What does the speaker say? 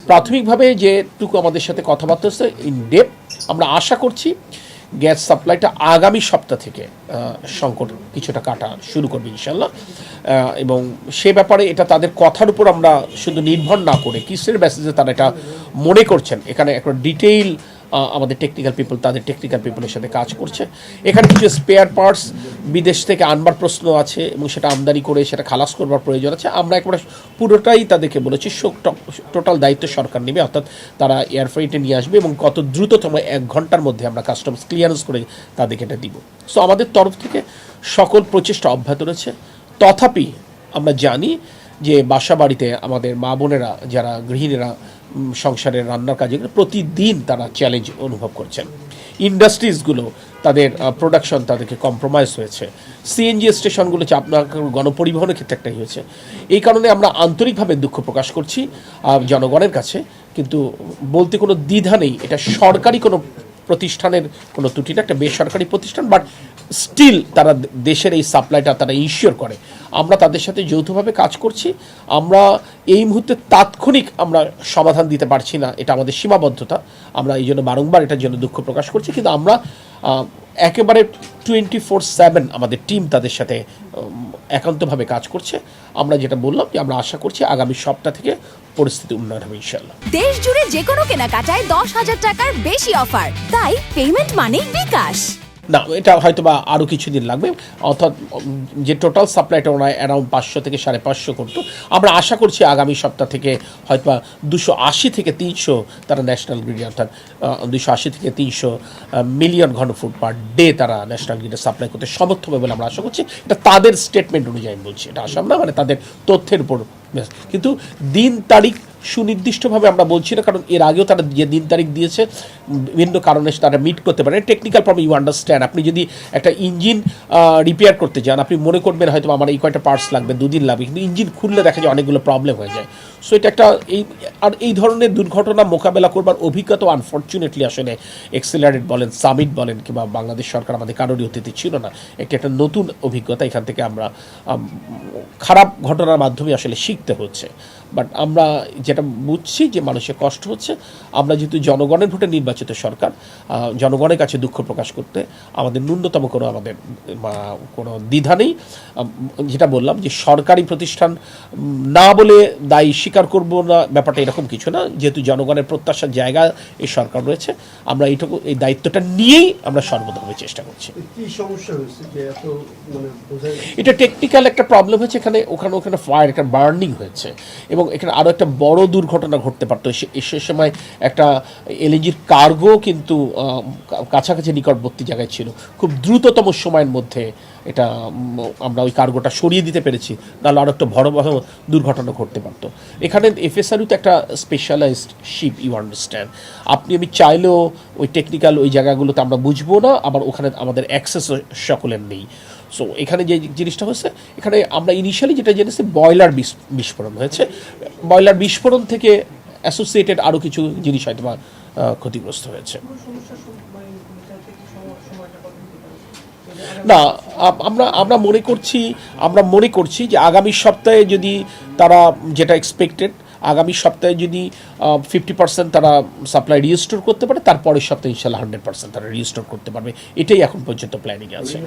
প্রাথমিকভাবে যেটুকু আমাদের সাথে কথাবার্তা হচ্ছে ইন ডেপথ, আমরা আশা করছি গ্যাস সাপ্লাইটা আগামী সপ্তাহ থেকে সংকট কিছুটা কাটা শুরু করবে ইনশাল্লাহ। এবং সে ব্যাপারে এটা তাদের কথার উপর আমরা শুধু নির্ভর না করে কিসের বেসিসে তারা এটা মনে করছেন, এখানে একটা ডিটেইল আমাদের টেকনিক্যাল পিপল তাদের টেকনিক্যাল পিপলের সাথে কাজ করছে। এখানে কিছু স্পেয়ার পার্টস বিদেশ থেকে আনবার প্রশ্ন আছে এবং সেটা আমদানি করে সেটা খালাস করবার প্রয়োজন আছে। আমরা একবারে পুরোটাই তাদেরকে বলেছি টোটাল দায়িত্ব সরকার নেবে, অর্থাৎ তারা এয়ার ফ্রেটে নিয়ে আসবে এবং কত দ্রুততম 1 ঘন্টার মধ্যে আমরা কাস্টমস ক্লিয়ারেন্স করে তাদেরকে এটা দিব। সো আমাদের তরফ থেকে সকল প্রচেষ্টা অব্যাহত রয়েছে। তথাপি আমরা জানি যে বাসা বাড়িতে আমাদের মা বোনেরা যারা গৃহিণীরা সংসারের রান্নার কাজে প্রতিদিন তারা চ্যালেঞ্জ অনুভব করছেন। ইন্ডাস্ট্রিজগুলো তাদের প্রোডাকশন তাদেরকে কম্প্রোমাইজ হয়েছে। সিএনজি স্টেশনগুলো আপনার গণপরিবহনের ক্ষেত্রে একটাই হয়েছে। এই কারণে আমরা আন্তরিকভাবে দুঃখ প্রকাশ করছি জনগণের কাছে, কিন্তু বলতে কোনো দ্বিধা নেই এটা সরকারি কোনো প্রতিষ্ঠানের কোনো ত্রুটি না, একটা বেসরকারি প্রতিষ্ঠান, বাট স্টিল তারা দেশের এই সাপ্লাইটা তারা ইনশিওর করে। আমরা তাদের সাথে যৌথভাবে কাজ করছি। আমরা এই মুহূর্তে তাৎক্ষণিক আমরা সমাধান দিতে পারছি না, এটা আমাদের সীমাবদ্ধতা। আমরা এই জন্য বারংবার এটার জন্য দুঃখ প্রকাশ করছি, কিন্তু আমরা একেবারে 24/7 আমাদের টিম তাদের সাথে একান্তভাবে কাজ করছে। আমরা যেটা বললাম যে আমরা আশা করছি আগামী সপ্তাহ থেকে পরিস্থিতি উন্নয়ন হবে ইনশাআল্লাহ। দেশ জুড়ে যে কোনো কেনাকাটায় 10,000 টাকার বেশি অফার, তাই পেমেন্ট মানেই বিকাশ। না, এটা হয়তো বা আরও কিছুদিন লাগবে, অর্থাৎ যে টোটাল সাপ্লাইটা ওরা অ্যারাউন্ড 500 থেকে 550 করতো, আমরা আশা করছি আগামী সপ্তাহ থেকে হয়তো বা 280 থেকে 300 তারা ন্যাশনাল গ্রিডে, অর্থাৎ 280 থেকে 300 মিলিয়ন ঘনফুট পার ডে তারা ন্যাশনাল গ্রিডে সাপ্লাই করতে সমর্থ হবে বলে আমরা আশা করছি। এটা তাদের স্টেটমেন্ট অনুযায়ী বলছি, এটা আসাম না, মানে তাদের তথ্যের উপর। কিন্তু দিন তারিখ সুনির্দিষ্টভাবে আমরা বলছি না, কারণ এর আগেও তারা যে দিন তারিখ দিয়েছে বিভিন্ন কারণে তারা মিট করতে পারে। Technical problem, you understand. আপনি যদি একটা ইঞ্জিন রিপেয়ার করতে যান, আপনি মনে করবেন হয়তো আমার এই কয়টা পার্টস লাগবে, 2 দিন লাগবে, কিন্তু ইঞ্জিন খুললে দেখা যায় অনেকগুলো প্রবলেম হয়ে যায়। সো এটা একটা এই ধরনের দুর্ঘটনা মোকাবেলা করবার অভিজ্ঞতা আনফর্চুনেটলি আসলে এক্সেলারেট বলেন, সামিট বলেন, কিংবা বাংলাদেশ সরকার আমাদের কারোরই অতীতে ছিল না। একটা নতুন অভিজ্ঞতা, এখান থেকে আমরা খারাপ ঘটনার মাধ্যমে আসলে শিখতে হচ্ছে। বাট আমরা যেটা বুঝছি যে মানুষের কষ্ট হচ্ছে, আমরা যেহেতু জনগণের ভোটে নির্বাচিত সরকার, জনগণের কাছে দুঃখ প্রকাশ করতে আমাদের ন্যূনতম কোনো দ্বিধা নেই। যেটা বললাম যে সরকারি প্রতিষ্ঠান না বলে দায়ী স্বীকার করব না, ব্যাপারটা এরকম কিছু না। যেহেতু জনগণের প্রত্যাশার জায়গা এই সরকার রয়েছে, আমরা এই দায়িত্বটা নিয়েই আমরা সর্বতভাবে চেষ্টা করছি। এটা টেকনিক্যাল একটা প্রবলেম হয়েছে, ওখানে ফায়ার, একটা বার্নিং হয়েছে, এবং এখানে আরও একটা বড় দুর্ঘটনা ঘটতে পারতো। সে সময় একটা এলএনজির কার্গো কিন্তু কাছাকাছি নিকটবর্তী জায়গায় ছিল, খুব দ্রুততম সময়ের মধ্যে এটা আমরা ওই কার্গোটা সরিয়ে দিতে পেরেছি, তাহলে আরও একটা ভয়াবহ দুর্ঘটনা ঘটতে পারতো। এখানে এফএসআরইউ তো একটা স্পেশালাইজড শিপ, ইউ আন্ডারস্ট্যান্ড। আমি চাইলেও ওই টেকনিক্যাল ওই জায়গাগুলোতে আমরা বুঝবো না, আবার ওখানে আমাদের অ্যাক্সেস সকলের নেই। সো এখানে যে জিনিসটা হচ্ছে, এখানে আমরা ইনিশিয়ালি যেটা জেনেছি বয়লার বিস্ফোরণ হয়েছে। বয়লার বিস্ফোরণ থেকে অ্যাসোসিয়েটেড আরও কিছু জিনিস হয়তো বা ক্ষতিগ্রস্ত হয়েছে। না, আমরা মনে করছি যে আগামী সপ্তাহে যদি তারা যেটা এক্সপেক্টেড, আগামী সপ্তাহে যদি 50% তারা সাপ্লাই রিস্টোর করতে পারে, তারপরের সপ্তাহে ইনশাল্লাহ 100% তারা রিস্টোর করতে পারবে। এটাই এখন পর্যন্ত প্ল্যানিং আছে।